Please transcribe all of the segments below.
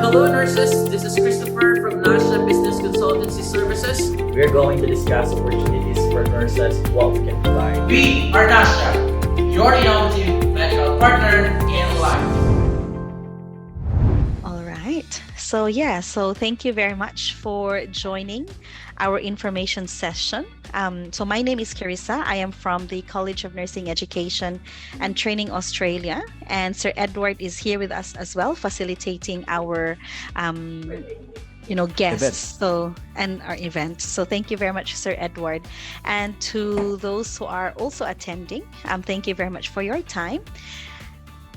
Hello nurses, this is Christopher from Nasya Business Consultancy Services. We're going to discuss opportunities for nurses, what we can provide. We are Nasya, your innovative medical partner in life. All right. So thank you very much for joining our information session. So my name is Karissa. I am from the College of Nursing Education and Training Australia, and Sir Edward is here with us as well, facilitating our guests and our event. So thank you very much, Sir Edward. And to those who are also attending, thank you very much for your time.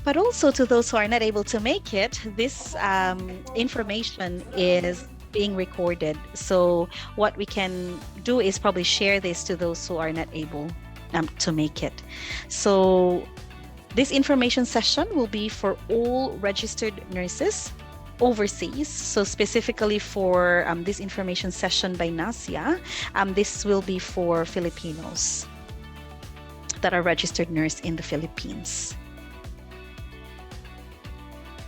But also to those who are not able to make it, this information is being recorded. So what we can do is probably share this to those who are not able to make it. So this information session will be for all registered nurses overseas. So specifically for this information session by Nasya, this will be for Filipinos that are registered nurse in the Philippines.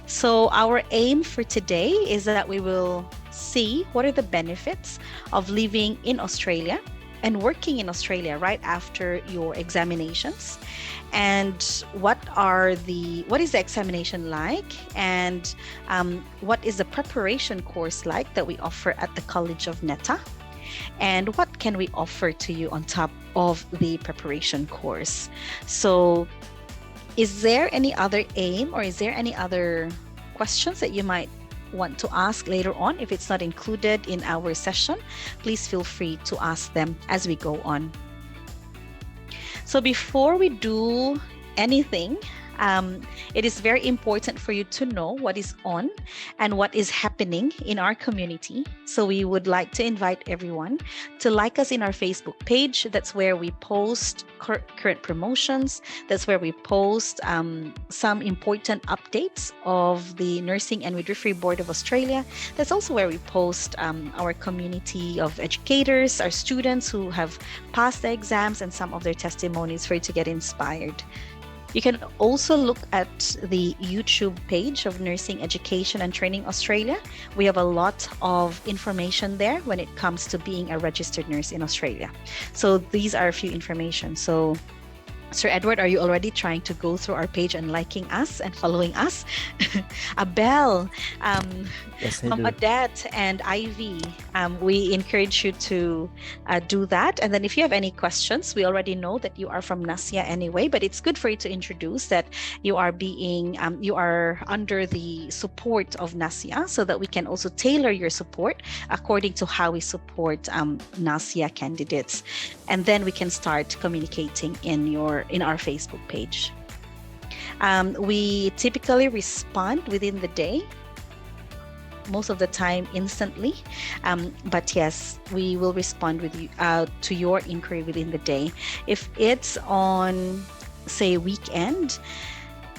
So our aim for today is that we will see what are the benefits of living in Australia and working in Australia right after your examinations, and what is the examination like, and what is the preparation course like that we offer at the College of Neta, and what can we offer to you on top of the preparation course. So is there any other aim, or is there any other questions that you might want to ask later on? If it's not included in our session, please feel free to ask them as we go on. So before we do anything, it is very important for you to know what is on and what is happening in our community. So we would like to invite everyone to like us in our Facebook page. That's where we post current promotions. That's where we post some important updates of the Nursing and Midwifery Board of Australia. That's also where we post our community of educators, our students who have passed the exams, and some of their testimonies for you to get inspired. You can also look at the YouTube page of Nursing Education and Training Australia. We have a lot of information there when it comes to being a registered nurse in Australia. So these are a few information. So Sir Edward, are you already trying to go through our page and liking us and following us? Abel, Yes, I Mom do. Odette, and Ivy, we encourage you to do that. And then if you have any questions, we already know that you are from Nasya anyway, but it's good for you to introduce that you are you are under the support of Nasya, so that we can also tailor your support according to how we support Nasya candidates. And then we can start communicating in our Facebook page. We typically respond within the day, most of the time instantly, but yes, we will respond with you to your inquiry within the day. If it's on, say, weekend,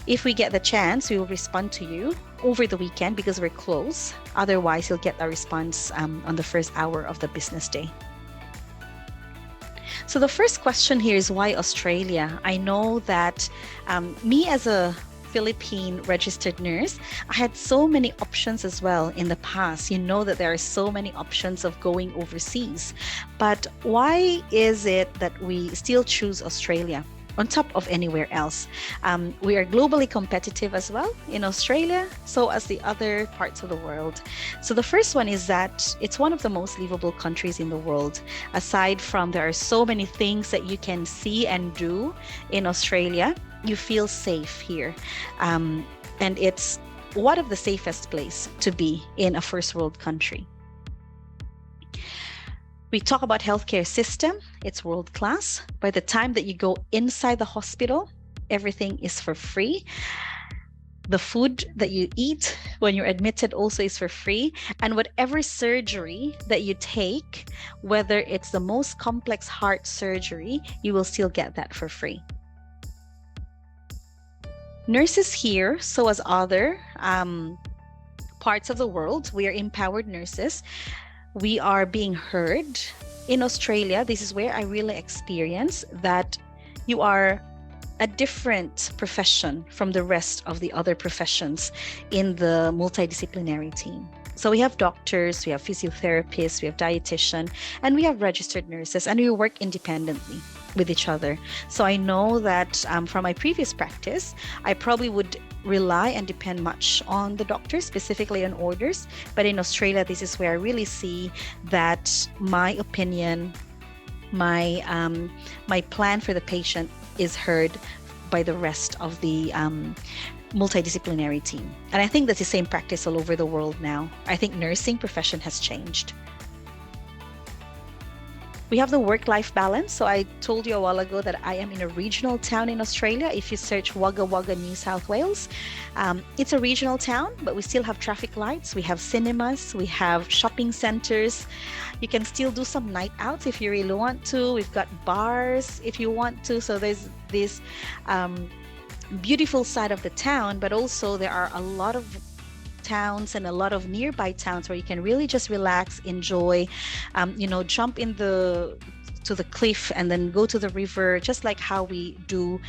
if we get the chance, we will respond to you over the weekend because we're close. Otherwise, you'll get a response on the first hour of the business day. So the first question here is, why Australia? I know that me as a Philippine registered nurse, I had so many options as well in the past. You know that there are so many options of going overseas. But why is it that we still choose Australia on top of anywhere else? We are globally competitive as well in Australia, so as the other parts of the world. So the first one is that it's one of the most livable countries in the world. Aside from there are so many things that you can see and do in Australia, you feel safe here. And it's one of the safest places to be in a first world country. We talk about healthcare system, it's world class. By the time that you go inside the hospital, everything is for free. The food that you eat when you're admitted also is for free. And whatever surgery that you take, whether it's the most complex heart surgery, you will still get that for free. Nurses here, so as other parts of the world, we are empowered nurses. We are being heard. In Australia, this is where I really experience that you are a different profession from the rest of the other professions in the multidisciplinary team. So we have doctors, we have physiotherapists, we have dietitian, and we have registered nurses, and we work independently with each other. So I know that from my previous practice, I probably would rely and depend much on the doctors, specifically on orders. But in Australia, this is where I really see that my opinion, my plan for the patient is heard by the rest of the multidisciplinary team. And I think that's the same practice all over the world now. I think nursing profession has changed. We have the work-life balance. So I told you a while ago that I am in a regional town in Australia. If you search Wagga Wagga, New South Wales, it's a regional town, but we still have traffic lights. We have cinemas, we have shopping centers. You can still do some night outs if you really want to. We've got bars if you want to. So there's this beautiful side of the town, but also there are a lot of towns and a lot of nearby towns where you can really just relax, enjoy, jump to the cliff and then go to the river, just like how we do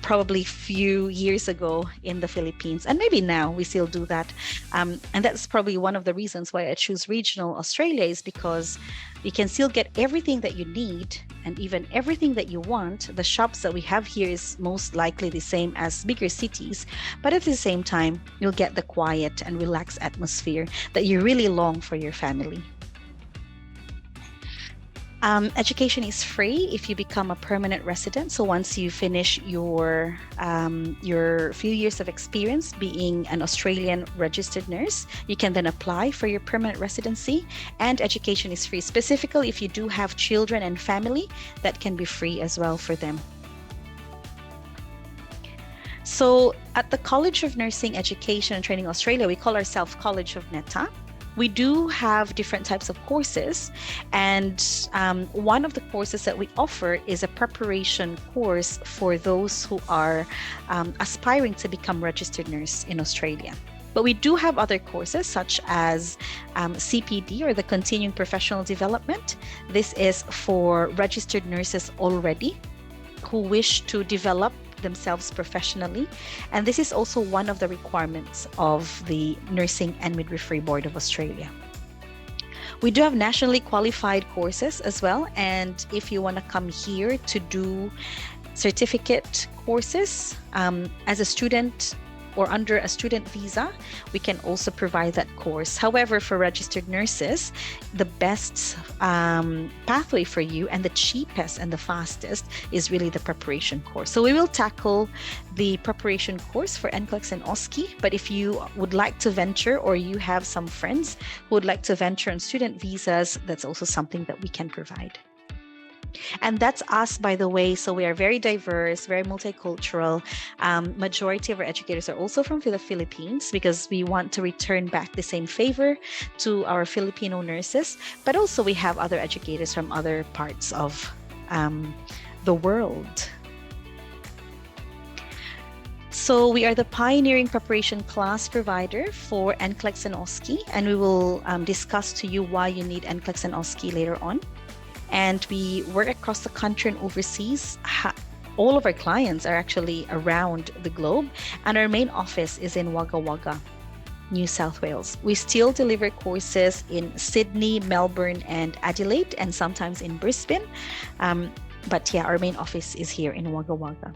probably few years ago in the Philippines. And maybe now we still do that. And that's probably one of the reasons why I choose regional Australia, is because you can still get everything that you need and even everything that you want. The shops that we have here is most likely the same as bigger cities, but at the same time, you'll get the quiet and relaxed atmosphere that you really long for your family. Education is free if you become a permanent resident. So once you finish your few years of experience being an Australian registered nurse, you can then apply for your permanent residency, and education is free. Specifically, if you do have children and family, that can be free as well for them. So at the College of Nursing Education and Training Australia, we call ourselves College of Neta. We do have different types of courses, and one of the courses that we offer is a preparation course for those who are aspiring to become registered nurse in Australia. But we do have other courses such as CPD, or the Continuing Professional Development. This is for registered nurses already who wish to develop themselves professionally, and this is also one of the requirements of the Nursing and Midwifery Board of Australia. We do have nationally qualified courses as well, and if you want to come here to do certificate courses as a student or under a student visa, we can also provide that course. However, for registered nurses, the best pathway for you and the cheapest and the fastest is really the preparation course. So we will tackle the preparation course for NCLEX and OSCE, but if you would like to venture, or you have some friends who would like to venture on student visas, that's also something that we can provide. And that's us, by the way. So we are very diverse, very multicultural. Majority of our educators are also from the Philippines, because we want to return back the same favor to our Filipino nurses. But also we have other educators from other parts of the world. So we are the pioneering preparation class provider for NCLEX and OSCE, and we will discuss to you why you need NCLEX and OSCE later on. And we work across the country and overseas. All of our clients are actually around the globe, and our main office is in Wagga Wagga, New South Wales. We still deliver courses in Sydney, Melbourne, and Adelaide, and sometimes in Brisbane. But yeah, our main office is here in Wagga Wagga.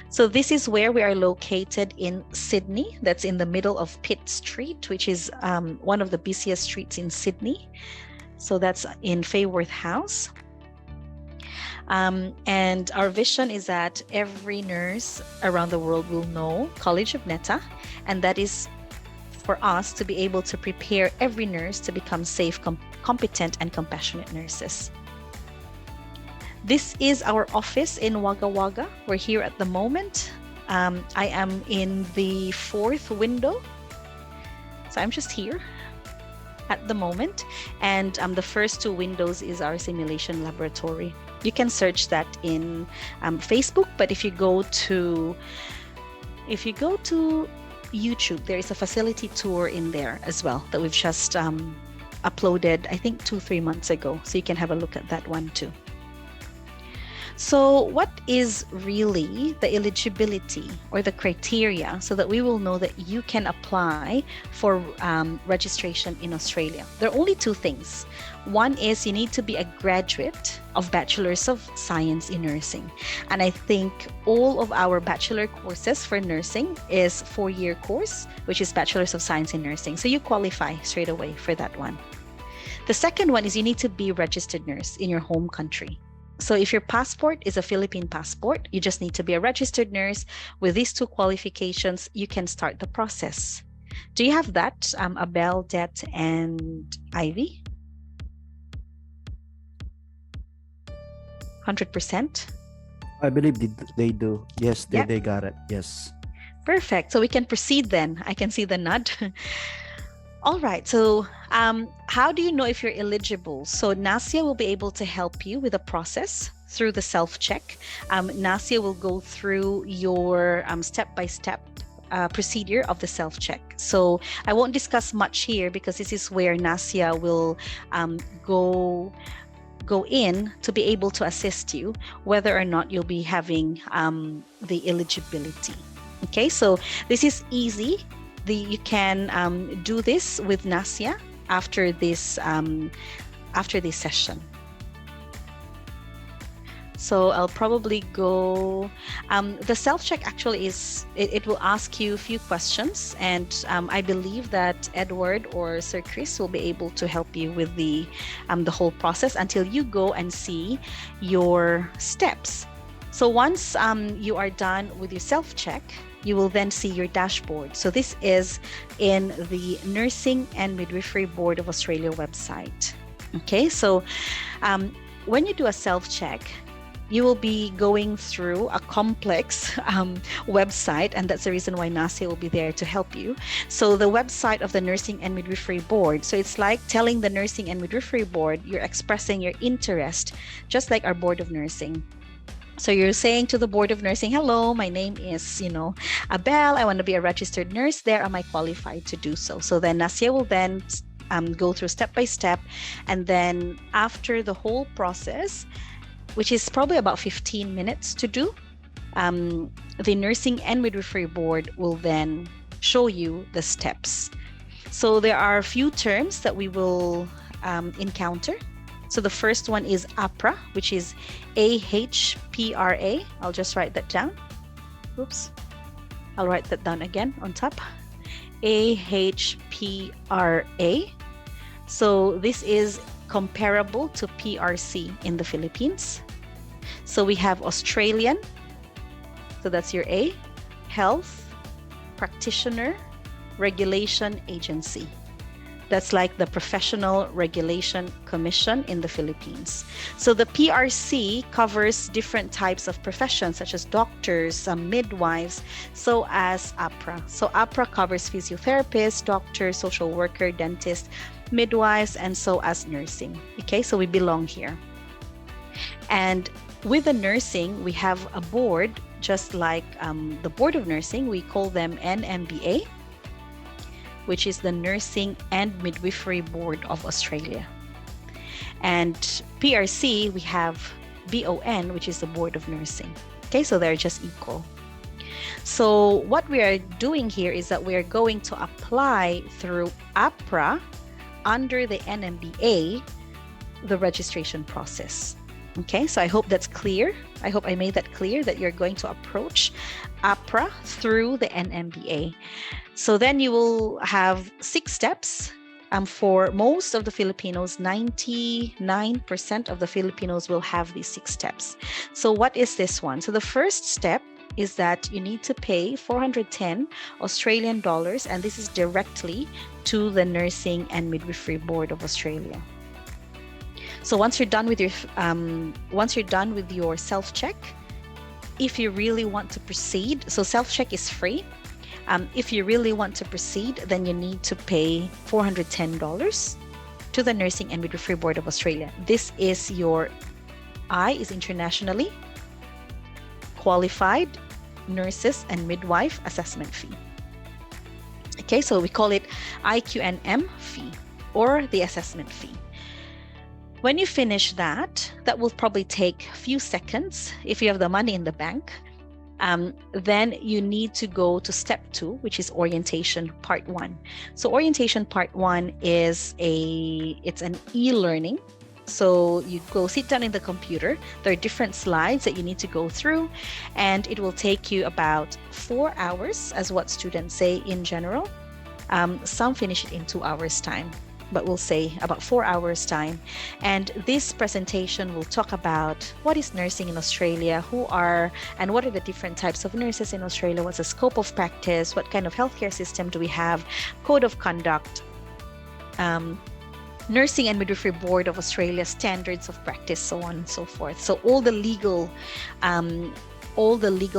So this is where we are located in Sydney. That's in the middle of Pitt Street, which is one of the busiest streets in Sydney. So that's in Fayworth House. And our vision is that every nurse around the world will know College of Neta, and that is for us to be able to prepare every nurse to become safe, competent, and compassionate nurses. This is our office in Wagga Wagga. We're here at the moment. I am in the 4th window. So I'm just here at the moment, and the first 2 windows is our simulation laboratory. You can search that in Facebook, but if you go to YouTube, there is a facility tour in there as well that we've just uploaded, I think 2-3 months ago, so you can have a look at that one too. So, what is really the eligibility or the criteria so that we will know that you can apply for registration in Australia? There are only two things. One is you need to be a graduate of Bachelor's of Science in Nursing. And I think all of our bachelor courses for nursing is 4-year course, which is Bachelor's of Science in Nursing. So you qualify straight away for that one. The second one is you need to be a registered nurse in your home country. So if your passport is a Philippine passport, you just need to be a registered nurse. With these two qualifications, you can start the process. Do you have that, Abel, Det, and Ivy? 100%? I believe they do. Yes, Yep. they got it. Yes. Perfect. So we can proceed then. I can see the nod. All right. So how do you know if you're eligible? So Nasya will be able to help you with the process through the self-check. Nasya will go through your step-by-step procedure of the self-check. So I won't discuss much here because this is where Nasya will go in to be able to assist you whether or not you'll be having the eligibility. Okay, so this is easy. You can do this with Nasya after this session. So I'll probably go. The self-check actually is it will ask you a few questions, and I believe that Edward or Sir Chris will be able to help you with the whole process until you go and see your steps. So once you are done with your self-check, you will then see your dashboard. So this is in the Nursing and Midwifery Board of Australia website. Okay, so when you do a self-check, you will be going through a complex website, and that's the reason why Nasya will be there to help you. So the website of the Nursing and Midwifery Board, so it's like telling the Nursing and Midwifery Board you're expressing your interest, just like our Board of Nursing. So you're saying to the Board of Nursing, hello, my name is, Abel. I want to be a registered nurse there. Am I qualified to do so? So then Nasya will then go through step by step. And then after the whole process, which is probably about 15 minutes to do, the Nursing and Midwifery Board will then show you the steps. So there are a few terms that we will encounter. So the first one is APRA, which is AHPRA. I'll just write that down. Oops. I'll write that down again on top. AHPRA. So this is comparable to PRC in the Philippines. So we have Australian. So that's your A. Health Practitioner Regulation Agency. That's like the Professional Regulation Commission in the Philippines. So the PRC covers different types of professions such as doctors, midwives, so as APRA. So APRA covers physiotherapists, doctors, social worker, dentists, midwives, and so as nursing. Okay, so we belong here. And with the nursing, we have a board, just like the Board of Nursing. We call them NMBA, which is the Nursing and Midwifery Board of Australia. And PRC, we have BON, which is the Board of Nursing. Okay, so they're just equal. So what we are doing here is that we are going to apply through APRA under the NMBA, the registration process. Okay, so I hope that's clear. I hope I made that clear that you're going to approach APRA through the NMBA. So then you will have 6 steps. For most of the Filipinos, 99% of the Filipinos will have these 6 steps. So what is this one? So the first step is that you need to pay 410 Australian dollars, and this is directly to the Nursing and Midwifery Board of Australia. So once you're done with your self-check, if you really want to proceed, so self-check is free. If you really want to proceed, then you need to pay $410 to the Nursing and Midwifery Board of Australia. This is your is internationally qualified nurses and midwife assessment fee. Okay, so we call it IQNM fee or the assessment fee. When you finish that, that will probably take a few seconds if you have the money in the bank. Then you need to go to step 2, which is orientation part 1. So orientation part 1 is it's an e-learning. So you go sit down in the computer. There are different slides that you need to go through, and it will take you about 4 hours, as what students say in general. Some finish it in 2 hours time, but we'll say about 4 hours time. And this presentation will talk about what is nursing in Australia, and what are the different types of nurses in Australia, what's the scope of practice, what kind of healthcare system do we have, code of conduct, Nursing and Midwifery Board of Australia standards of practice, so on and so forth. So all the legal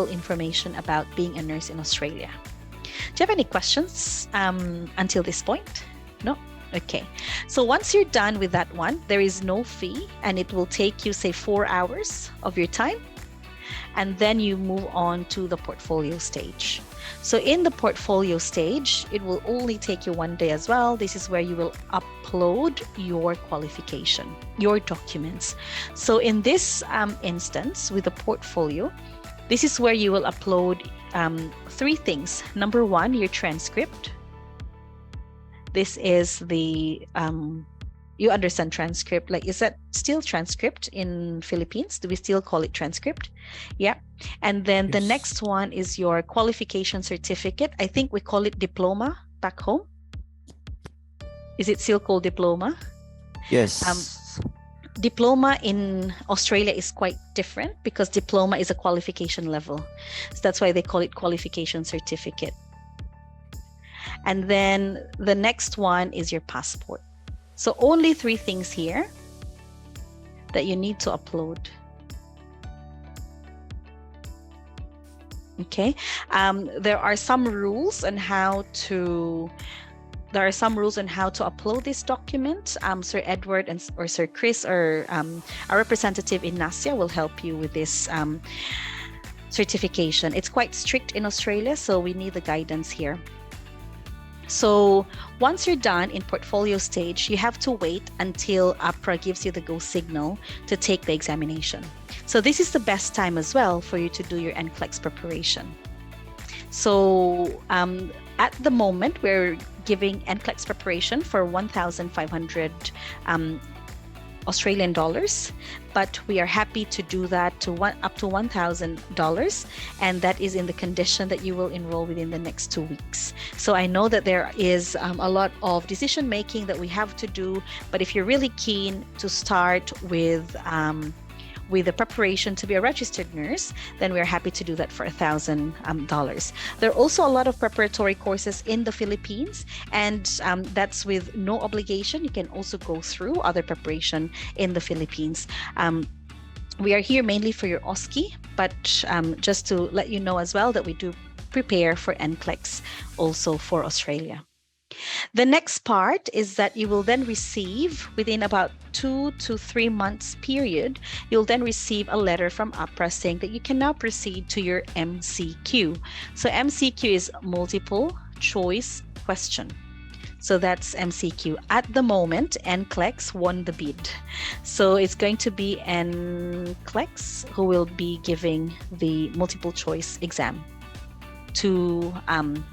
information about being a nurse in Australia. Do you have any questions until this point? No? Okay. So once you're done with that one, there is no fee, and it will take you, say, 4 hours of your time. And then you move on to the portfolio stage. So in the portfolio stage, it will only take you 1 day as well. This is where you will upload your qualification, your documents. So in this instance with the portfolio, this is where you will upload 3 things. Number 1, your transcript. This is the you understand transcript, like, is that still transcript in Philippines? Do we still call it transcript? Yeah. And then the next one is your qualification certificate. I think we call it diploma back home. Is it still called diploma? Yes. Diploma in Australia is quite different because diploma is a qualification level. So that's why they call it qualification certificate. And then the next one is your passport. So only 3 things here that you need to upload. Okay. There are some rules on how to upload this document. Sir Edward or Sir Chris or our representative in Nasya will help you with this certification. It's quite strict in Australia, so we need the guidance here. So once you're done in portfolio stage, you have to wait until APRA gives you the go signal to take the examination. So this is the best time as well for you to do your NCLEX preparation. So at the moment, we're giving NCLEX preparation for 1,500 Australian dollars, but we are happy to do that to up to $1,000, and that is in the condition that you will enroll within the next 2 weeks. So I know that there is a lot of decision making that we have to do, but if you're really keen to start with the preparation to be a registered nurse, then we're happy to do that for $1,000. There are also a lot of preparatory courses in the Philippines, and that's with no obligation. You can also go through other preparation in the Philippines. We are here mainly for your OSCE, but just to let you know as well that we do prepare for NCLEX also for Australia. The next part is that you will then receive, within about 2 to 3 months period, you'll then receive a letter from APRA saying that you can now proceed to your MCQ. So MCQ is multiple choice question. So that's MCQ. At the moment, NCLEX won the bid. So it's going to be NCLEX who will be giving the multiple choice exam to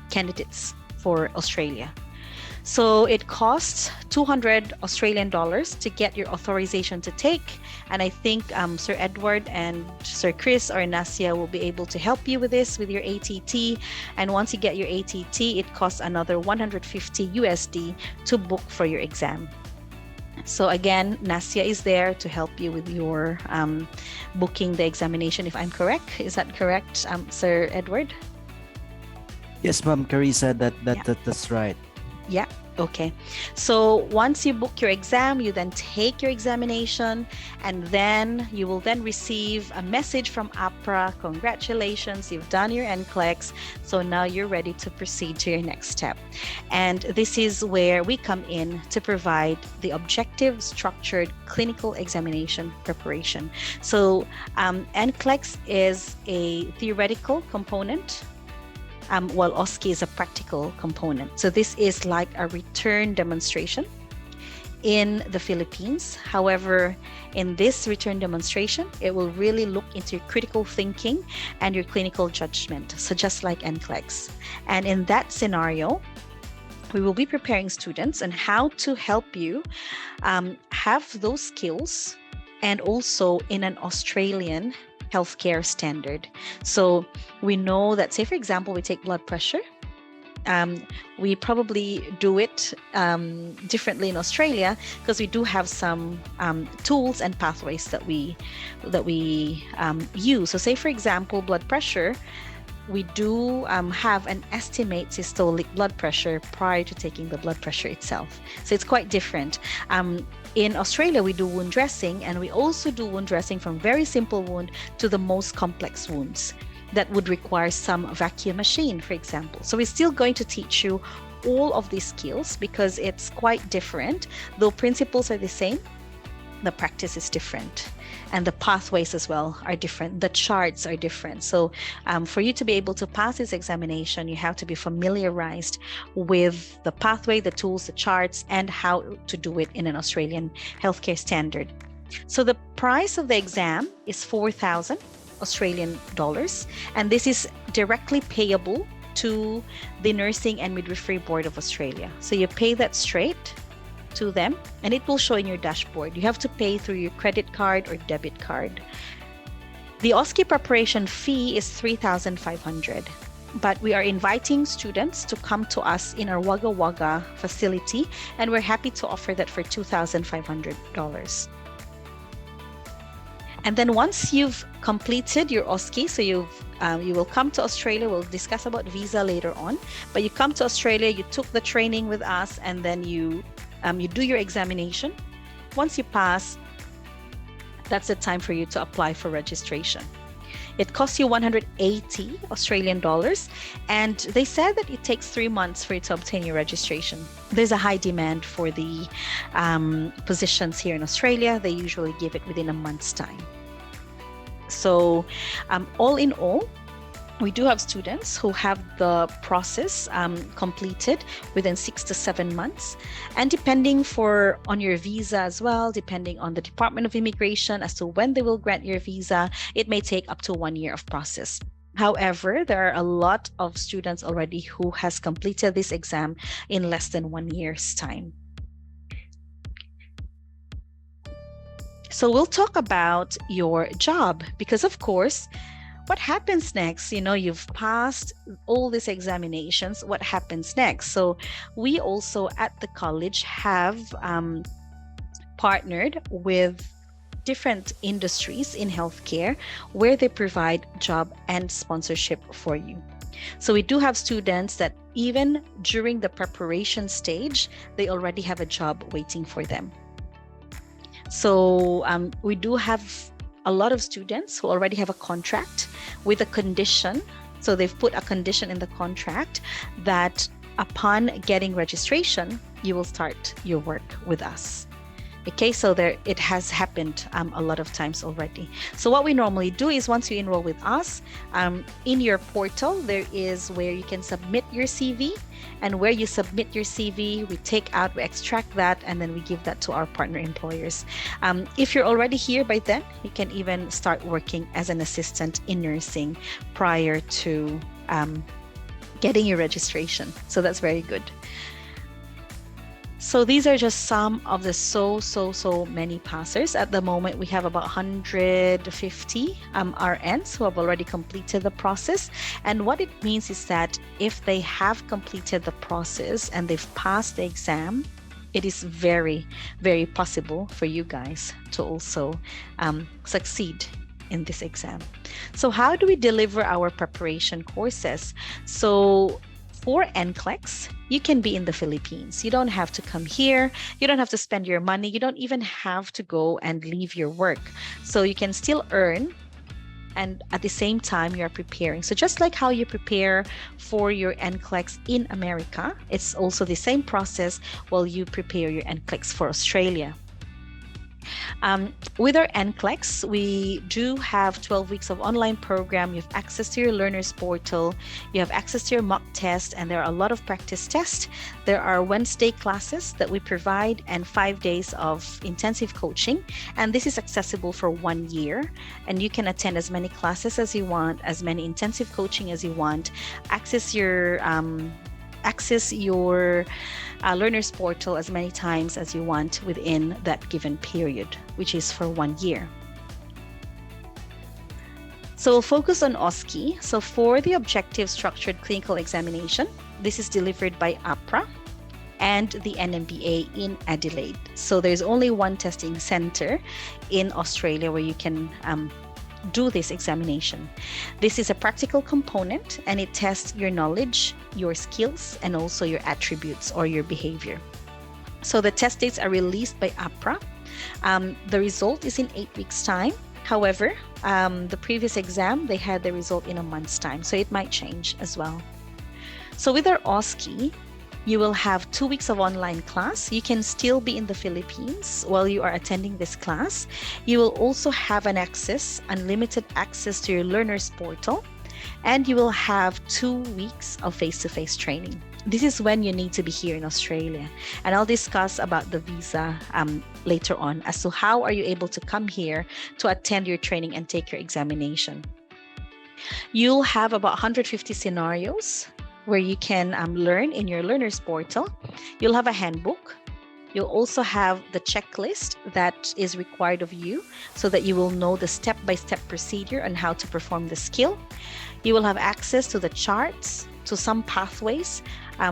candidates for Australia. So it costs 200 Australian dollars to get your authorization to take. And I think Sir Edward and Sir Chris or Nasya will be able to help you with this, with your ATT. And once you get your ATT, it costs another 150 USD to book for your exam. So again, Nasya is there to help you with your booking the examination, if I'm correct. Is that correct, Sir Edward? Yes, Ma'am Karissa, that's right. Yeah. Okay. So once you book your exam, you then take your examination, and then you will then receive a message from APRA. Congratulations, you've done your NCLEX. So now you're ready to proceed to your next step. And this is where we come in to provide the objective, structured clinical examination preparation. So NCLEX is a theoretical component, while OSCE is a practical component. So this is like a return demonstration in the Philippines. However, in this return demonstration, it will really look into your critical thinking and your clinical judgment, so just like NCLEX. And in that scenario, we will be preparing students on how to help you have those skills, and also in an Australian healthcare standard. So we know that, say, for example, we take blood pressure. We probably do it differently in Australia because we do have some tools and pathways that we use. So say, for example, blood pressure, we do have an estimate systolic blood pressure prior to taking the blood pressure itself. So it's quite different. In Australia, we do wound dressing, and we also do wound dressing from very simple wound to the most complex wounds that would require some vacuum machine, for example. So we're still going to teach you all of these skills because it's quite different. Though principles are the same, the practice is different. And the pathways as well are different. The charts are different. So for you to be able to pass this examination, you have to be familiarized with the pathway, the tools, the charts, and how to do it in an Australian healthcare standard. So the price of the exam is 4,000 Australian dollars, and this is directly payable to the Nursing and Midwifery Board of Australia. So you pay that straight to them, and it will show in your dashboard. You have to pay through your credit card or debit card. The OSCE preparation fee is 3,500, but we are inviting students to come to us in our Wagga Wagga facility, and we're happy to offer that for $2,500. And then once you've completed your OSCE, so you will come to Australia. We'll discuss about visa later on. But you come to Australia, you took the training with us, and then you do your examination. Once you pass, that's the time for you to apply for registration. It costs you 180 Australian dollars, and they said that it takes 3 months for you to obtain your registration. There's a high demand for the positions here in Australia. They usually give it within a month's time. So all in all, we do have students who have the process completed within 6 to 7 months. And depending on your visa as well, depending on the Department of Immigration as to when they will grant your visa, it may take up to 1 year of process. However, there are a lot of students already who has completed this exam in less than 1 year's time. So we'll talk about your job because, of course, what happens next? You've passed all these examinations. What happens next? So we also at the college have partnered with different industries in healthcare where they provide job and sponsorship for you. So we do have students that even during the preparation stage, they already have a job waiting for them. So we do have a lot of students who already have a contract with a condition. So they've put a condition in the contract that upon getting registration, you will start your work with us. Okay, so it has happened a lot of times already. So what we normally do is once you enroll with us, in your portal, there is where you can submit your CV. And where you submit your CV, we extract that, and then we give that to our partner employers. If you're already here by then, you can even start working as an assistant in nursing prior to getting your registration. So that's very good. So these are just some of the so many passers. At the moment, we have about 150 RNs who have already completed the process. And what it means is that if they have completed the process and they've passed the exam, it is very, very possible for you guys to also succeed in this exam. So how do we deliver our preparation courses? So for NCLEX, you can be in the Philippines. You don't have to come here. You don't have to spend your money. You don't even have to go and leave your work. So you can still earn, and at the same time, you're preparing. So just like how you prepare for your NCLEX in America, it's also the same process while you prepare your NCLEX for Australia. With our NCLEX, we do have 12 weeks of online program. You have access to your learners portal. You have access to your mock test, and there are a lot of practice tests. There are Wednesday classes that we provide and 5 days of intensive coaching. And this is accessible for 1 year. And you can attend as many classes as you want, as many intensive coaching as you want, access your learners portal as many times as you want within that given period, which is for 1 year. So we'll focus on OSCE. So for the objective structured clinical examination, this is delivered by APRA and the NMBA in Adelaide. So there's only one testing center in Australia where you can do this examination. This is a practical component, and it tests your knowledge, your skills, and also your attributes or your behavior. So the test dates are released by APRA. The result is in 8 weeks' time. However, the previous exam, they had the result in a month's time, so it might change as well. So with our OSCE, you will have 2 weeks of online class. You can still be in the Philippines while you are attending this class. You will also have unlimited access to your learners portal, and you will have 2 weeks of face-to-face training. This is when you need to be here in Australia. And I'll discuss about the visa later on as to how are you able to come here to attend your training and take your examination. You'll have about 150 scenarios where you can learn in your learners portal. You'll have a handbook. You'll also have the checklist that is required of you so that you will know the step-by-step procedure on how to perform the skill. You will have access to the charts, to some pathways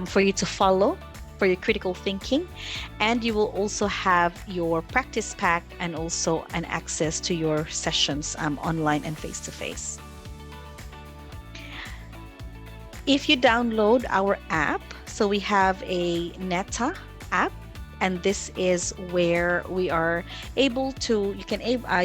for you to follow for your critical thinking. And you will also have your practice pack and also an access to your sessions online and face-to-face. If you download our app, so we have a Neta app, and this is where we are able to,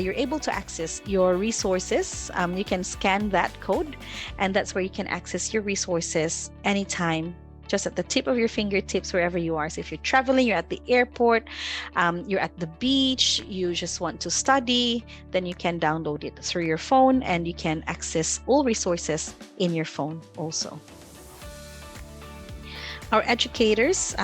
you're able to access your resources. You can scan that code, and that's where you can access your resources anytime, just at the tip of your fingertips, wherever you are. So if you're traveling, you're at the airport, you're at the beach, you just want to study, then you can download it through your phone, and you can access all resources in your phone also. Our educators,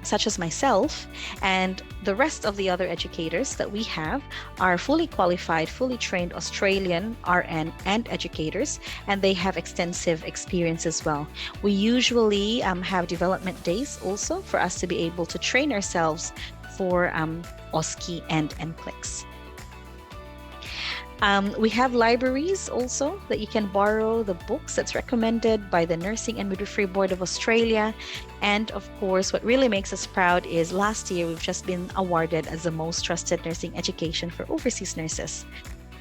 such as myself and the rest of the other educators that we have, are fully qualified, fully trained Australian RN and educators, and they have extensive experience as well. We usually have development days also for us to be able to train ourselves for OSCE and NCLEX. We have libraries also that you can borrow the books that's recommended by the Nursing and Midwifery Board of Australia. And of course, what really makes us proud is last year we've just been awarded as the most trusted nursing education for overseas nurses.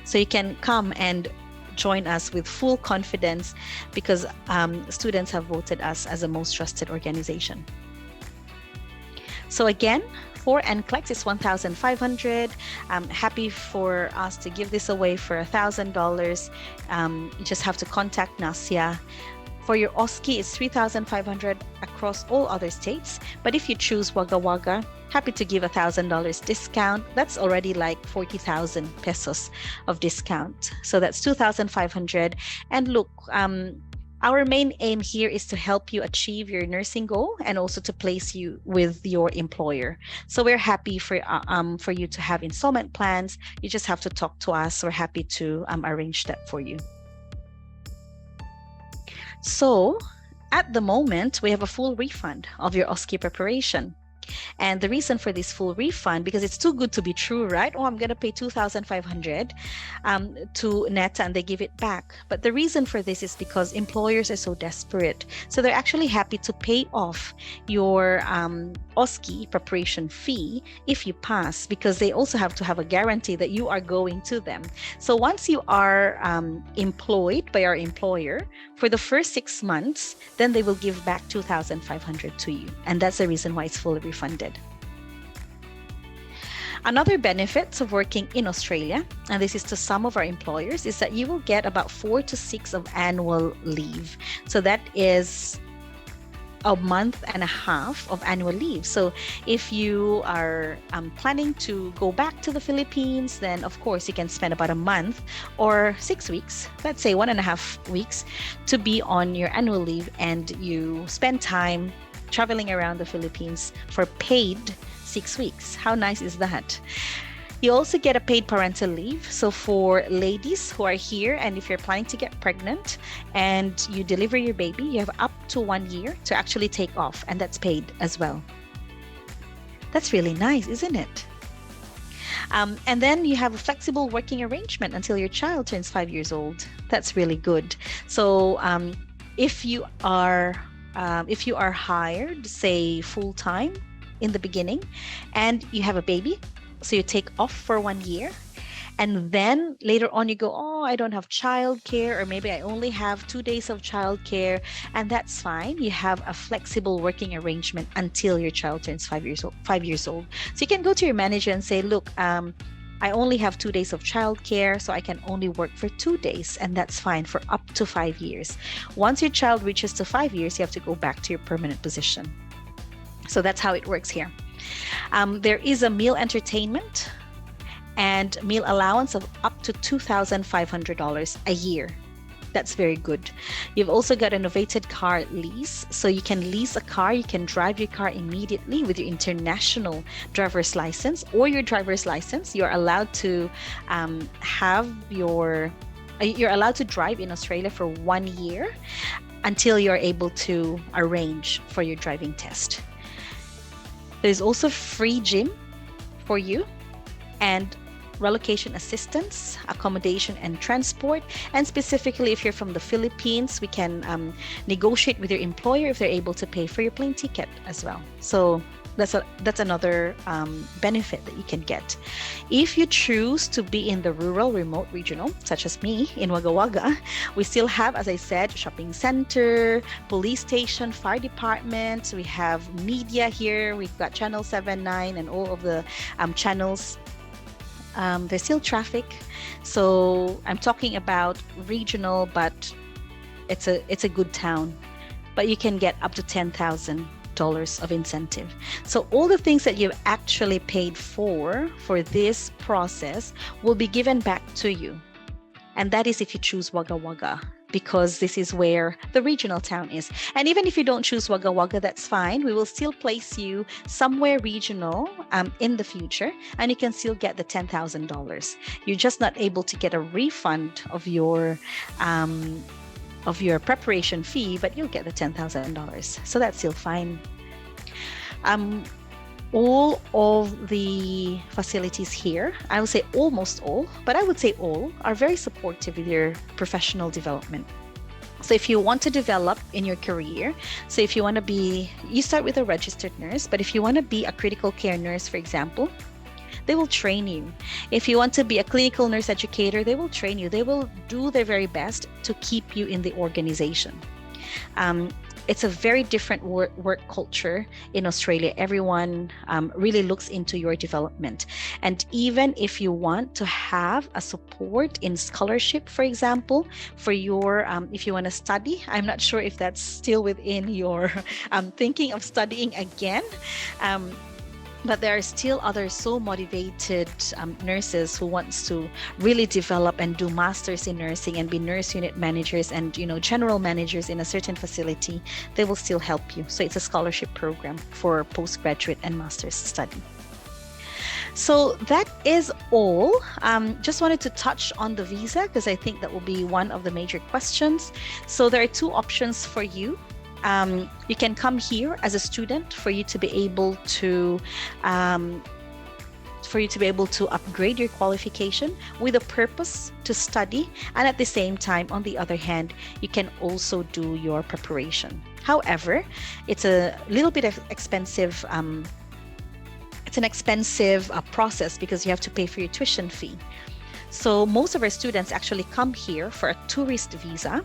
So you can come and join us with full confidence because students have voted us as the most trusted organization. So again, for NCLEX, it's $1,500. I'm happy for us to give this away for $1,000. You just have to contact Nasya. For your OSCE, it's $3,500 across all other states. But if you choose Wagga Wagga, happy to give $1,000 discount. That's already like 40,000 pesos of discount. So that's 2,500. And look, our main aim here is to help you achieve your nursing goal and also to place you with your employer. So we're happy for you to have installment plans. You just have to talk to us. We're happy to arrange that for you. So at the moment, we have a full refund of your OSCE preparation. And the reason for this full refund, because it's too good to be true, right? Oh, I'm going to pay $2,500 to Neta and they give it back. But the reason for this is because employers are so desperate. So they're actually happy to pay off your OSCE preparation fee if you pass, because they also have to have a guarantee that you are going to them. So once you are employed by our employer for the first 6 months, then they will give back $2,500 to you. And that's the reason why it's fully refunded. Another benefit of working in Australia, and this is to some of our employers, is that you will get about 4 to 6 of annual leave. So that is a month and a half of annual leave. So if you are planning to go back to the Philippines, then of course you can spend about a month or 6 weeks, let's say 1.5 weeks, to be on your annual leave, and you spend time traveling around the Philippines for paid 6 weeks. How nice is that? You also get a paid parental leave. So for ladies who are here, and if you're planning to get pregnant and you deliver your baby, you have up to 1 year to actually take off, and that's paid as well. That's really nice, isn't it? And then you have a flexible working arrangement until your child turns 5 years old. That's really good. So if you are hired, say full time in the beginning, and you have a baby, so you take off for 1 year, and then later on you go, oh, I don't have childcare, or maybe I only have 2 days of childcare, and that's fine. You have a flexible working arrangement until your child turns 5 years old. 5 years old. So you can go to your manager and say, look, I only have 2 days of childcare, so I can only work for 2 days, and that's fine for up to 5 years. Once your child reaches to 5 years, you have to go back to your permanent position. So that's how it works here. There is a meal entertainment and meal allowance of up to $2,500 a year. That's very good. You've also got a novated car lease. So you can lease a car, you can drive your car immediately with your international driver's license or your driver's license. You're allowed to you're allowed to drive in Australia for 1 year until you're able to arrange for your driving test. There's also free gym for you, and relocation assistance, accommodation and transport. And specifically, if you're from the Philippines, we can negotiate with your employer if they're able to pay for your plane ticket as well. So that's another benefit that you can get. If you choose to be in the rural, remote, regional, such as me in Wagga Wagga, we still have, as I said, shopping center, police station, fire department. We have media here. We've got Channel 7, 9, and all of the channels. There's still traffic. So I'm talking about regional, but it's a good town. But you can get up to $10,000 of incentive. So all the things that you've actually paid for this process will be given back to you. And that is if you choose Wagga Wagga, because this is where the regional town is. And even if you don't choose Wagga Wagga, that's fine. We will still place you somewhere regional in the future, and you can still get the $10,000. You're just not able to get a refund of your preparation fee, but you'll get the $10,000. So that's still fine. All of the facilities here, I would say almost all, but I would say all, are very supportive with your professional development. So if you want to develop in your career, so if you want to be, you start with a registered nurse, but if you want to be a critical care nurse, for example, they will train you. If you want to be a clinical nurse educator, they will train you. They will do their very best to keep you in the organization. It's a very different work culture in Australia. Everyone really looks into your development. And even if you want to have a support in scholarship, for example, for your, if you want to study, I'm not sure if that's still within your thinking of studying again. But there are still other so motivated nurses who wants to really develop and do masters in nursing and be nurse unit managers and general managers in a certain facility. They will still help you. So it's a scholarship program for postgraduate and master's study. So that is all. Just wanted to touch on the visa because I think that will be one of the major questions. So there are two options for you. You can come here as a student for you to be able to upgrade your qualification with a purpose to study, and at the same time, on the other hand, you can also do your preparation. However, it's a little bit expensive. It's an expensive process because you have to pay for your tuition fee. So most of our students actually come here for a tourist visa.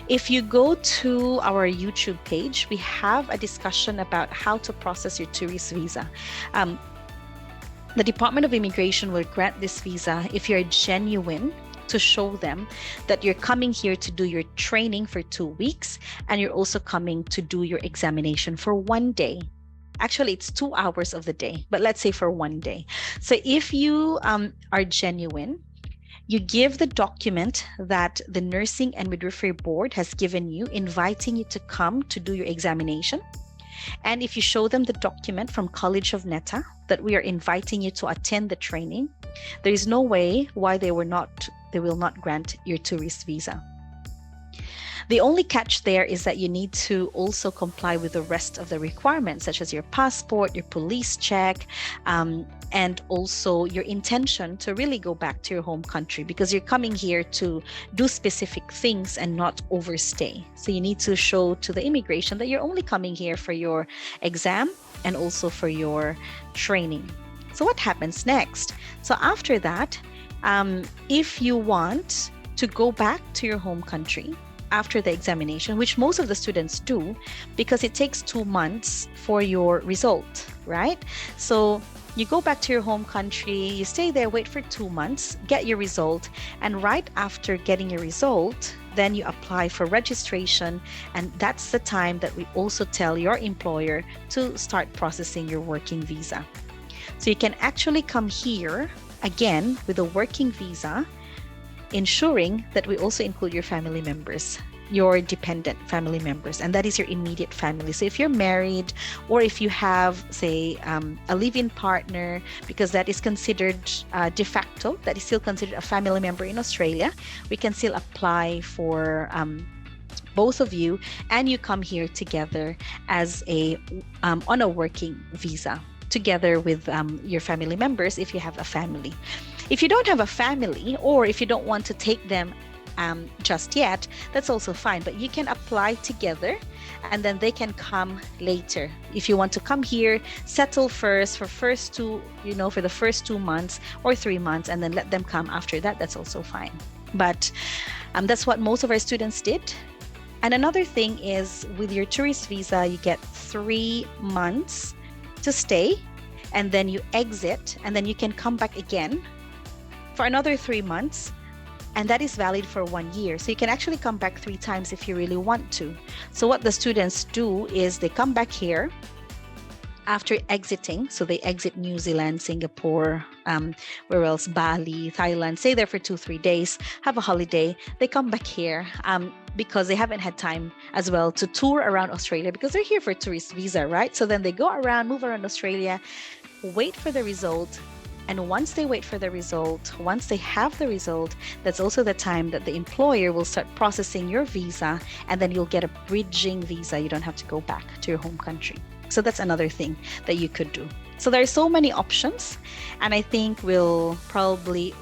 If you go to our YouTube page, we have a discussion about how to process your tourist visa. The Department of Immigration will grant this visa if you're genuine to show them that you're coming here to do your training for 2 weeks, and you're also coming to do your examination for 1 day. Actually, it's 2 hours of the day, but let's say for 1 day. So if you are genuine, you give the document that the Nursing and Midwifery Board has given you, inviting you to come to do your examination. And if you show them the document from College of Neta that we are inviting you to attend the training, there is no way why they will not grant your tourist visa. The only catch there is that you need to also comply with the rest of the requirements, such as your passport, your police check, and also your intention to really go back to your home country, because you're coming here to do specific things and not overstay. So you need to show to the immigration that you're only coming here for your exam and also for your training. So what happens next? So after that, if you want to go back to your home country after the examination, which most of the students do, because it takes 2 months for your result, right? So you go back to your home country, you stay there, wait for 2 months, get your result, and right after getting your result, then you apply for registration, and that's the time that we also tell your employer to start processing your working visa. So you can actually come here again with a working visa, ensuring that we also include your family members, your dependent family members, and that is your immediate family. So if you're married, or if you have, say, a live-in partner, because that is considered de facto, that is still considered a family member in Australia, we can still apply for both of you, and you come here together as on a working visa, together with your family members if you have a family. If you don't have a family, or if you don't want to take them just yet, that's also fine, but you can apply together and then they can come later. If you want to come here, settle first for the first 2 months or 3 months, and then let them come after that, that's also fine. But that's what most of our students did. And another thing is, with your tourist visa, you get 3 months to stay, and then you exit, and then you can come back again for another 3 months, and that is valid for 1 year. So you can actually come back 3 times if you really want to. So what the students do is they come back here after exiting. So they exit New Zealand, Singapore, where else, Bali, Thailand, stay there for 2-3 days, have a holiday. They come back here because they haven't had time as well to tour around Australia, because they're here for a tourist visa, right? So then they go around, move around Australia, wait for the result. And once they wait for the result, once they have the result, that's also the time that the employer will start processing your visa, and then you'll get a bridging visa. You don't have to go back to your home country. So that's another thing that you could do. So there are so many options, and I think we'll probably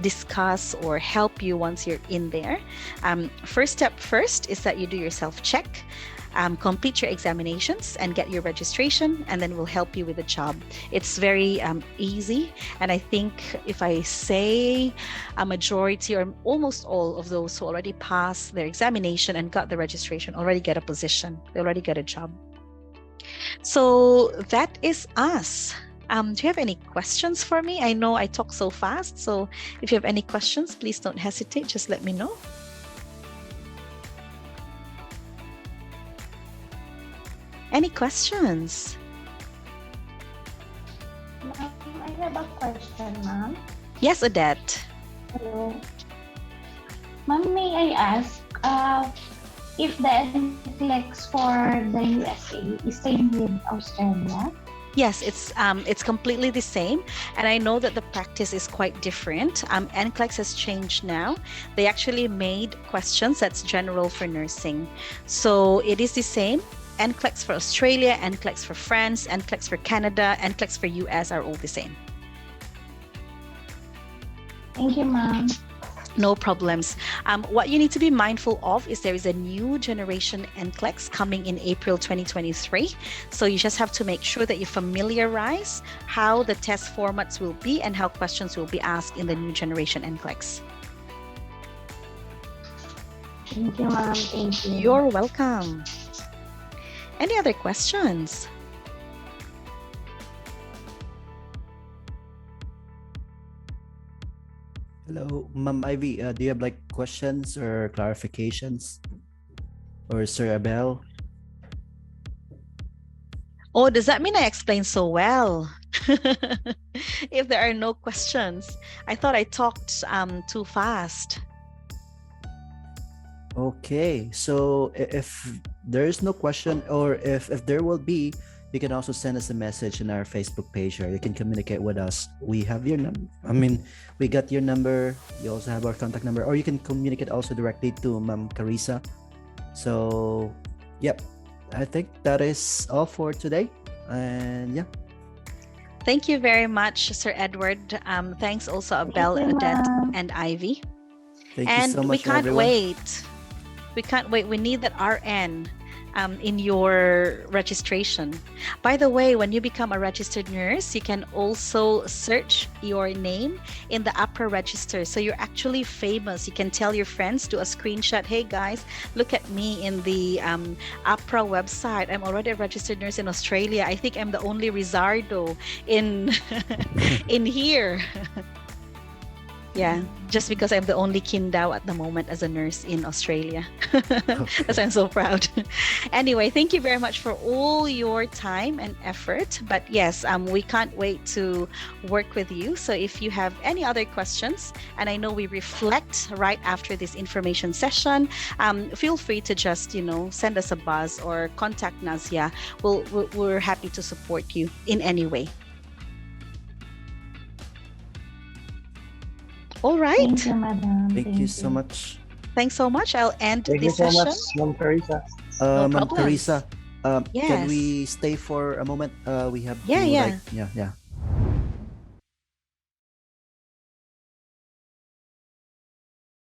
discuss or help you once you're in there. First step first is that you do your self-check. Complete your examinations and get your registration, and then we'll help you with the job. It's very easy, and I think if I say a majority or almost all of those who already passed their examination and got the registration already get a position. They already get a job. So that is us. Do you have any questions for me? I know I talk so fast, so if you have any questions, please don't hesitate. Just let me know. Any questions? Ma'am, I have a question, ma'am. Yes, Odette. Hello. Ma'am, may I ask if the NCLEX for the USA is same with Australia? Yes, it's completely the same, and I know that the practice is quite different. NCLEX has changed now. They actually made questions that's general for nursing, so it is the same. NCLEX for Australia, NCLEX for France, NCLEX for Canada, NCLEX for US are all the same. Thank you, ma'am. No problems. What you need to be mindful of is there is a new generation NCLEX coming in April 2023. So you just have to make sure that you familiarize how the test formats will be and how questions will be asked in the new generation NCLEX. Thank you, ma'am. Thank you. You're welcome. Any other questions? Hello, Ma'am Ivy. Do you have like questions or clarifications? Or Sir Abel? Oh, does that mean I explained so well? If there are no questions, I thought I talked too fast. Okay, so if there is no question, or if there will be, you can also send us a message in our Facebook page, or you can communicate with us. We have your number. I mean, we got your number. You also have our contact number, or you can communicate also directly to Ma'am Karissa. So, yep, I think that is all for today. And yeah, Thank you very much, Sir Edward. Thanks also, Abel, Thank you, Odette, ma'am. and Ivy. thank you And so we much, can't everyone. wait. We can't wait. We need that RN in your registration. By the way, when you become a registered nurse, you can also search your name in the APRA register. So you're actually famous. You can tell your friends, do a screenshot. Hey guys, look at me in the APRA website. I'm already a registered nurse in Australia. I think I'm the only Rizardo in in here. Yeah, just because I'm the only Kindao at the moment as a nurse in Australia. Because I'm so proud. Anyway, thank you very much for all your time and effort. But yes, we can't wait to work with you. So if you have any other questions, and I know we reflect right after this information session, feel free to just, send us a buzz or contact Nasya. We're happy to support you in any way. All right. Thank you, madam. Thank you so much. Thanks so much. I'll end Thank you this so session. much, Ma'am Karissa. No Ma'am problems. Karissa, can Yes. we stay for a moment? We have Yeah, to yeah. like, yeah.